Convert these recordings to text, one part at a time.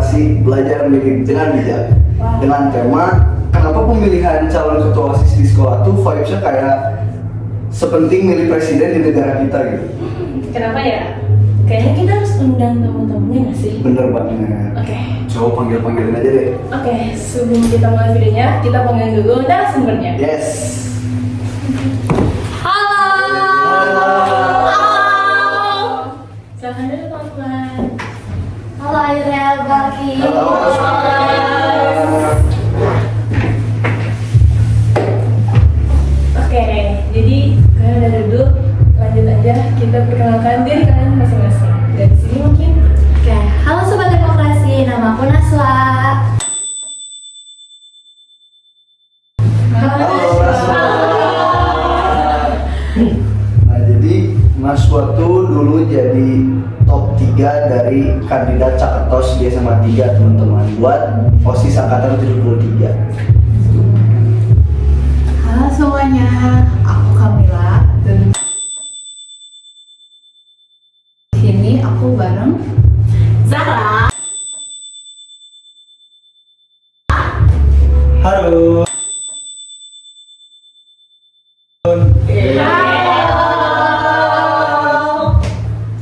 Demokrasi Belajar Memilih dengan Bijak. Dengan tema kenapa pemilihan calon ketua OSIS di sekolah tuh vibes-nya kayak sepenting milih presiden di negara kita gitu. Kenapa ya? Kayaknya kita harus undang teman-temannya nggak sih? Bener banget. Oke. Coba panggilin aja deh. Oke, sebelum kita mulai videonya, kita panggil dulu narasumbernya. Yes. Halo. Silahkan dulu teman-teman. Halo Airel, Baki. Halo. Oke, jadi kalian udah duduk, lanjut aja kita perkenalkan diri kalian masing-masing. Dari sini mungkin. Oke, halo Sobat Demokrasi, nama aku Naswa. Nah jadi Mas Watu dulu jadi top 3 dari kandidat Caketos di SMA 3 teman-teman buat OSIS Angkatan 73. Halo semuanya, aku Kamila dan di sini aku bareng Zara. Halo.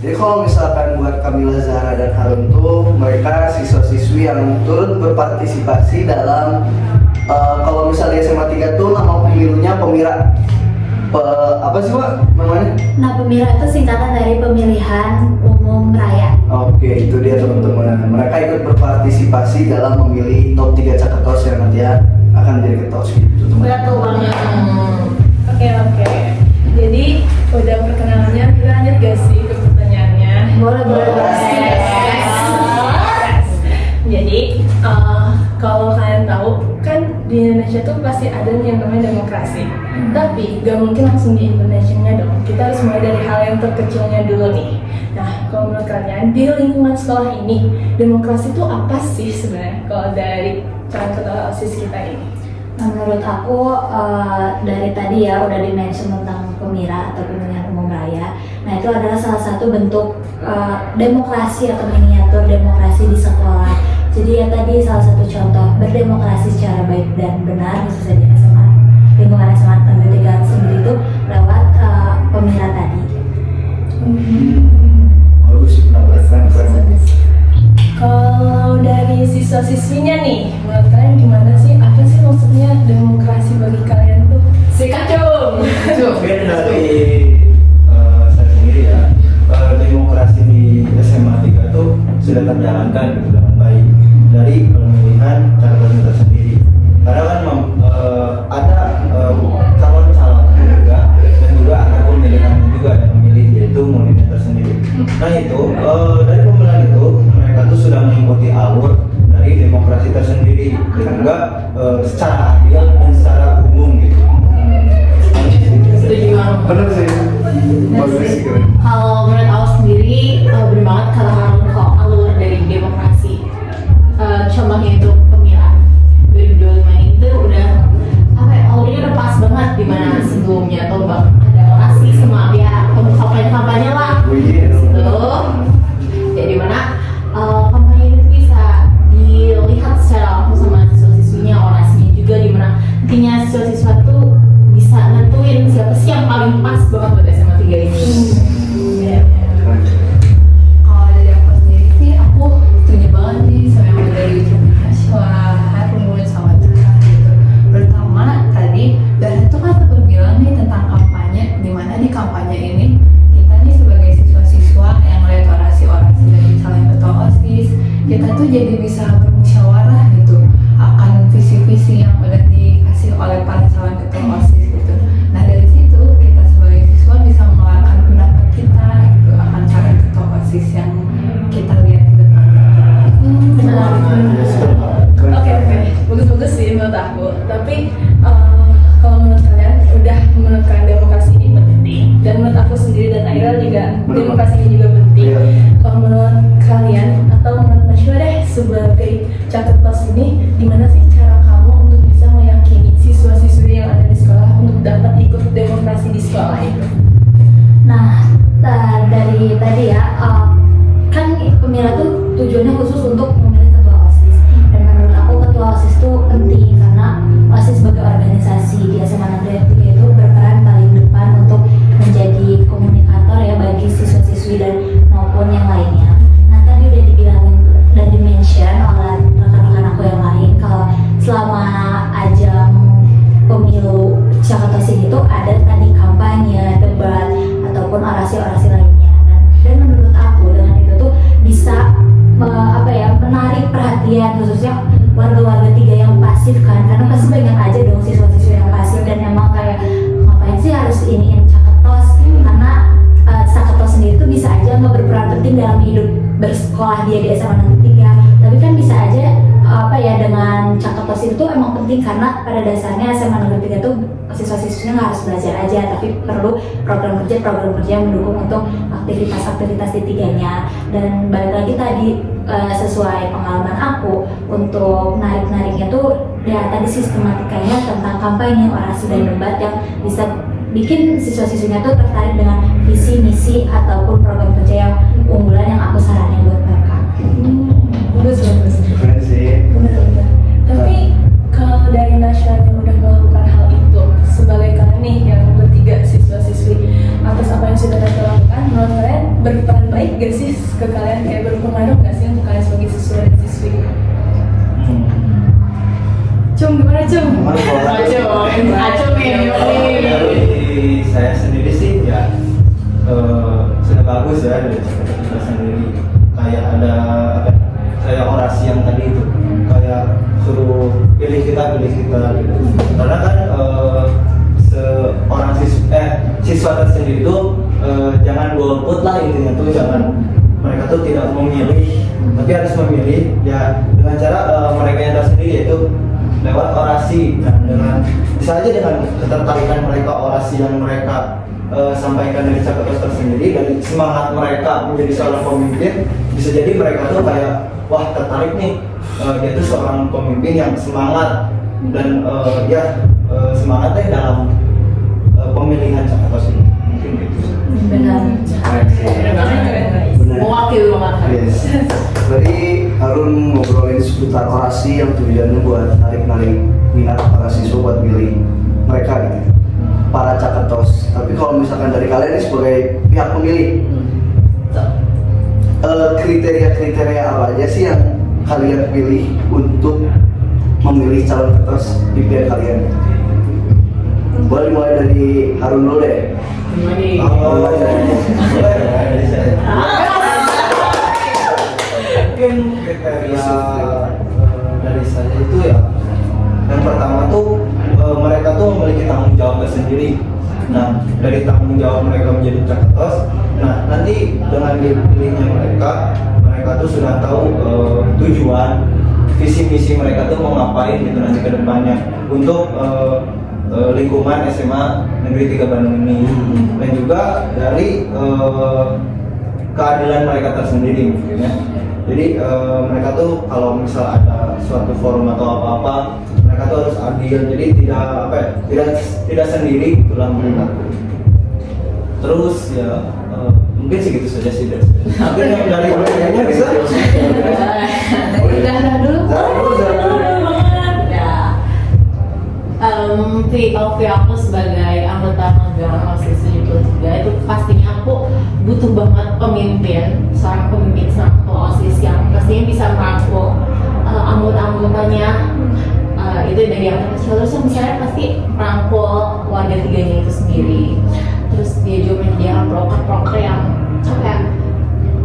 Jadi kalau misalkan buat Kamila, Zahra, dan Harun tuh mereka siswa-siswi yang turut berpartisipasi dalam kalau misalnya di SMA 3 tuh nama pemilunya Pemira. Apa sih Pak namanya? Nah, pemira itu singkatan dari pemilihan umum raya. Oke, itu dia teman-teman. Mereka ikut berpartisipasi dalam memilih top 3 Caketos yang nanti akan menjadi ketos gitu teman. Betul banget. Oke. Jadi udah perkenalannya, kita lanjut gak sih ke pertanyaannya? Boleh. Yes. Jadi kalau kalian tahu kan di Indonesia tuh pasti ada nih yang namanya demokrasi. Tapi gak mungkin langsung di Indonesia-nya dong. Kita harus mulai dari hal yang terkecilnya dulu nih. Nah, kalau menurut kalian di lingkungan sekolah ini demokrasi itu apa sih sebenarnya? Kalau dari calon ketua OSIS kita ini? Nah, menurut aku dari tadi ya udah di-mention tentang pemira atau pemilihan umum raya. Nah, itu adalah salah satu bentuk demokrasi atau miniatur demokrasi di sekolah. Jadi ya tadi salah satu contoh berdemokrasi secara baik dan benar khususnya di SMA, lingkungan SMA Negeri 3 sendiri itu lewat pemira tadi. Bagus sih pendapat keren. Kalau dari siswa-siswinya nih, menurut kalian gimana sih? Apa sih maksudnya demokrasi bagi kalian tuh? Sikat cung! Mungkin dari saya sendiri ya, demokrasi di SMA 3 tuh sudah terjalankan gitu dengan baik dari pemilihan calon tersendiri. Karena kan ada calon-calon juga dan juga ada pemilihan juga yang memilih yaitu pemilihan tersendiri. Nah itu dari pemilihan itu mereka tuh sudah mengikuti alur dari demokrasi tersendiri dan juga secara adil dan secara umum gitu. setuju banget. Bener sih. Bagus sih keren. Kalau menurut aku sendiri bener banget kata Harun kalau alur dari demokrasi. Contohnya itu pemilihan 2025 itu udah apa ya, alurnya udah pas banget dimana sebelumnya tuh bang ada orasi sama ya kampanye lah gitu. Ya dimana kampanye itu bisa dilihat secara langsung sama siswa-siswinya, orasinya juga dimana intinya siswa-siswa tuh bisa nentuin siapa sih yang paling pas banget buat SMA 3 ini. Kalau dari aku sendiri sih aku setuju banget nih sama yang udah diucapin Haswa, Harun, sama Zara gitu. Pertama tadi dan itu kan sempat bilang nih tentang kampanye, dimana di kampanye ini kita nih sebagai siswa-siswa yang melihat orasi-orasi dari calon ketua OSIS, kita tuh jadi bisa bermusyawarah gitu akan visi-visi yang udah dikasih oleh para calon ketua OSIS gitu. Nah dari situ kita sebagai siswa bisa mengeluarkan pendapat kita gitu akan calon ketua OSIS yang kita lihat di depan. Oke, bagus-bagus sih menurut aku. Tapi kalau menurut kalian, udah menurut kalian demokrasi ini penting, dan menurut aku sendiri dan Aira juga demokrasi ini juga penting. Iya. Kalau menurut kalian atau menurut Naswa deh sebagai caketos ini, gimana sih cara kamu untuk bisa meyakini siswa-siswi yang ada di sekolah untuk dapat ikut demokrasi di sekolah itu? Nah, dari tadi ya kan pemira tuh tujuannya khusus untuk memilih ketua hidup bersekolah dia di SMA Negeri 3, tapi kan bisa aja dengan Cakatos itu emang penting karena pada dasarnya SMA Negeri 3 tuh siswa-siswinya nggak harus belajar aja, tapi perlu program kerja yang mendukung untuk aktivitas-aktivitas di tiganya. Dan balik lagi tadi sesuai pengalaman aku untuk narik-nariknya tuh ya tadi sistematikanya tentang kampanye, orasi dan debat yang bisa bikin siswa-siswinya tuh tertarik dengan visi misi ataupun program kerja yang unggulan yang aku saranin buat mereka. Bagus. Keren sih. Benar-benar. Tapi kalau dari nasional yang udah melakukan hal itu, sebagai kalian nih yang bertiga siswa-siswi, atas apa yang sudah kalian lakukan, menurut kalian berperan baik gak sih ke kalian, kayak berpengaruh gak sih untuk kalian sebagai siswa dan siswi? Cum, gimana Cum? Gimana kalau Acung nih. dari saya sendiri sih ya sudah bagus ya dari kita sendiri. Kayak ada kayak orasi yang tadi itu, kayak suruh pilih kita gitu. Karena kan seorang siswa tersendiri itu jangan golput lah, intinya tuh jangan, mereka tuh tidak memilih tapi harus memilih ya dengan cara mereka yang tersendiri, yaitu lewat orasi. Nah, dengan bisa aja dengan ketertarikan mereka, orasi yang mereka sampaikan dari Cakatos tersendiri dan semangat mereka menjadi seorang pemimpin, bisa jadi mereka tuh kayak wah tertarik nih, dia tuh seorang pemimpin yang semangat dan semangat deh dalam pemilihan Cakatos ini, mungkin gitu. Benar. Keren sih. Benar. Mewakili banget. Yes. Tadi Harun ngobrolin seputar orasi yang tujuannya buat narik-narik minat para siswa buat milih mereka gitu, para Cakatos. Tapi kalau misalkan dari kalian ini sebagai pihak pemilih, kriteria-kriteria apa aja sih yang kalian pilih untuk memilih calon Cakatos di pihak kalian? Boleh mulai dari Harun dulu deh. Mungkin kriteria dari saya itu ya, yang pertama tuh mereka tuh memiliki tanggung jawab tersendiri. Nah, dari tanggung jawab mereka menjadi Cakatos, nah nanti dengan dipilihnya mereka tuh sudah tahu tujuan, visi misi mereka tuh mau ngapain gitu nanti ke depannya untuk lingkungan SMA Negeri 3 Bandung ini, dan juga dari keadilan mereka tersendiri mungkin ya. Jadi mereka tuh kalau misal ada suatu forum atau apa-apa, mereka tuh harus adil, jadi tidak sendiri itulah mereka. Terus ya mungkin segitu saja sih dari saya. Mungkin yang dari mereka bisa. Zahra dulu. Kalau aku sebagai anggota magang OSIS 73 itu pastinya aku butuh banget seorang pemimpin OSIS yang pastinya bisa merangkul anggota-anggotanya, itu dari yang kecil. Terus misalnya pasti merangkul warga tiganya itu sendiri. Terus dia juga menyediakan proker-proker yang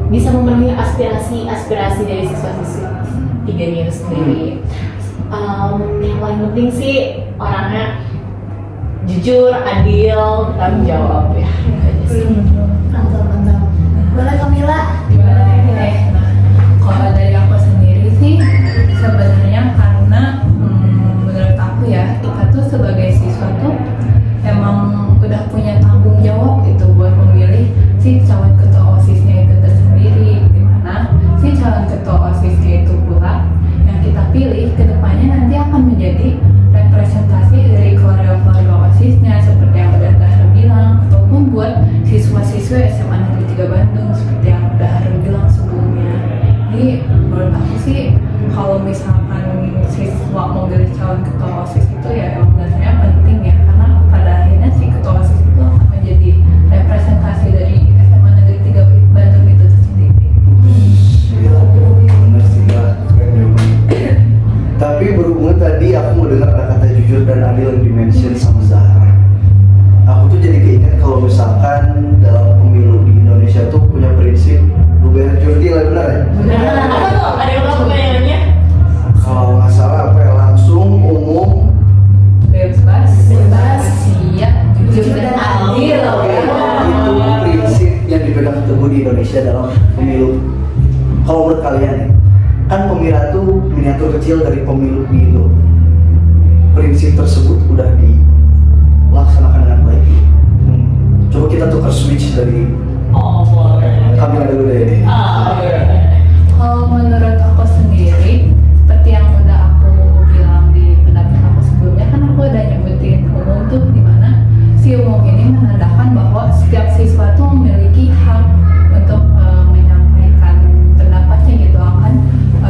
bisa memenuhi aspirasi dari siswa-siswi tiganya itu sendiri. Yang paling penting sih orangnya jujur, adil, bertanggung jawab ya. Mantap. Boleh Kamila? Nah, kalau dari aku sendiri sih sebenarnya karena menurut aku ya, kita tuh sebagai siswa tuh emang udah punya tanggung jawab gitu buat memilih si calon ketua OSISnya itu tersendiri, dimana si calon ketua OSISnya itu pula yang kita pilih kedepannya nanti akan menjadi representasi dari keluarga-keluarga OSISnya seperti yang udah Zahra bilang, ataupun buat siswa-siswa SMA Negeri 3 Bandung seperti yang udah Harun bilang sebelumnya. Jadi menurut aku sih kalau misalkan siswa mau pilih calon ketua OSIS itu ya emang rasanya penting ya, karena pada akhirnya si ketua OSIS itu akan menjadi representasi dari SMA Negeri 3 Bandung itu sendiri. Iya, benar sih lah. Tapi berhubungan tadi aku mau dengar ada kata jujur dan adil yang dimention sama Zahra. Aku tuh jadi keinget kalau misalkan dalam pemilu di Indonesia tuh punya prinsip luber jurdi lah, benar ya? Apa tuh? Ada yang tahu pertanyaannya? Kalau nggak salah apa ya, langsung, umum, Bebas Kalau menurut kalian nih, kan Pemira tuh miniatur kecil dari pemilu di Indo. Prinsip tersebut udah dilaksanakan dengan baik. Coba kita tukar switch dari Oh, boleh. Kamila dulu deh. Kalau menurut aku sendiri, seperti yang udah aku bilang di pendapat aku sebelumnya, kan aku udah nyebutin umum tuh, dimana si umum ini menandakan bahwa setiap siswa tuh memiliki hak untuk menyampaikan pendapatnya gitu akan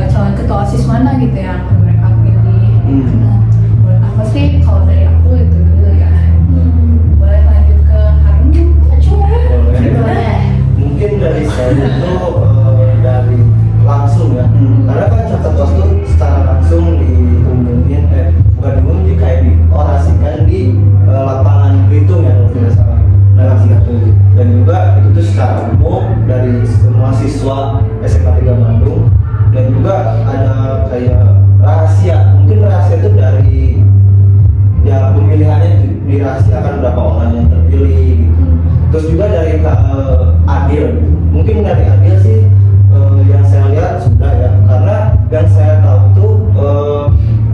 calon ketua OSIS mana gitu yang akan mereka pilih. Menurut aku sih, kalau dari aku itu dulu ya. Boleh lanjut ke Harun? Mungkin dari saya itu dari langsung ya, karena kan catat tos itu secara langsung diumumin, bukan diumumin, kayak diorasikan di lapangan Belitung ya kalau tidak salah. Dan juga itu tuh secara umum dari semua siswa SMA 3 Bandung, dan juga ada kayak rahasia, mungkin rahasia itu dari ya pemilihannya dirahasiakan berapa orang yang terpilih gitu. Terus juga dari adil, mungkin dari adil sih yang saya lihat sudah ya, karena yang saya tahu tuh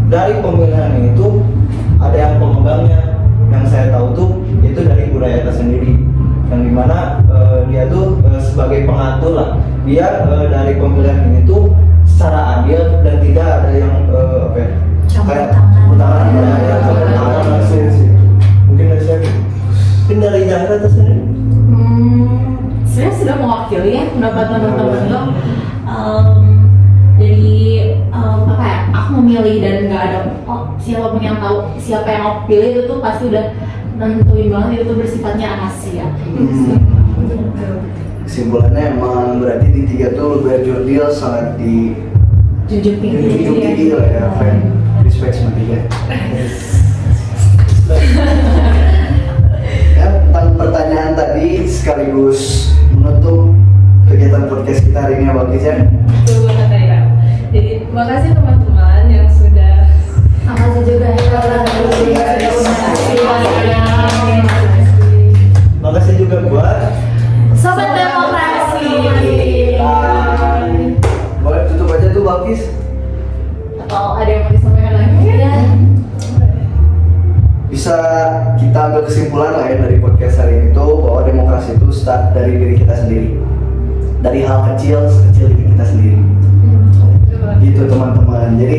dari pemilihan itu ada yang pemegangnya, yang saya tahu tuh itu dari budaya tersendiri, yang dimana dia tuh sebagai pengatur lah, dia dari pemilihan ini tuh secara adil dan tidak ada yang apa ya, kayak campur tangan ya, campur tangan langsung sih. Mungkin dari saya, mungkin dari Zahra tersendiri. Saya sudah mewakili ya pendapat teman-teman lo. Jadi apa ya? Aku memilih dan nggak ada siapapun yang tahu siapa yang aku pilih itu tuh pasti udah nentuin banget itu tuh bersifatnya rahasia. Kesimpulannya emang berarti di tiga tuh lebih adil, sangat Junjung dijunjung tinggi. tinggi lah ya, friend. Respect sama tiga. Ya, tentang pertanyaan tadi sekaligus menutup kegiatan podcast kita hari ini, Abang Kijan. Betul banget ya. Jadi makasih teman-teman yang sudah Makasih juga ya. Makasih juga buat Sobat Demokrasi. Boleh tutup aja tuh, Balkis. Atau ada yang mau disampaikan lagi? Ya. Bisa kita ambil kesimpulan lah ya dari podcast hari ini tuh, bahwa demokrasi itu start dari diri kita sendiri, dari hal kecil sekecil diri kita sendiri. Gitu teman-teman. Jadi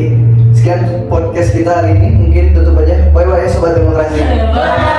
sekian podcast kita hari ini, mungkin tutup aja. Bye bye sobat demokrasi. Bye.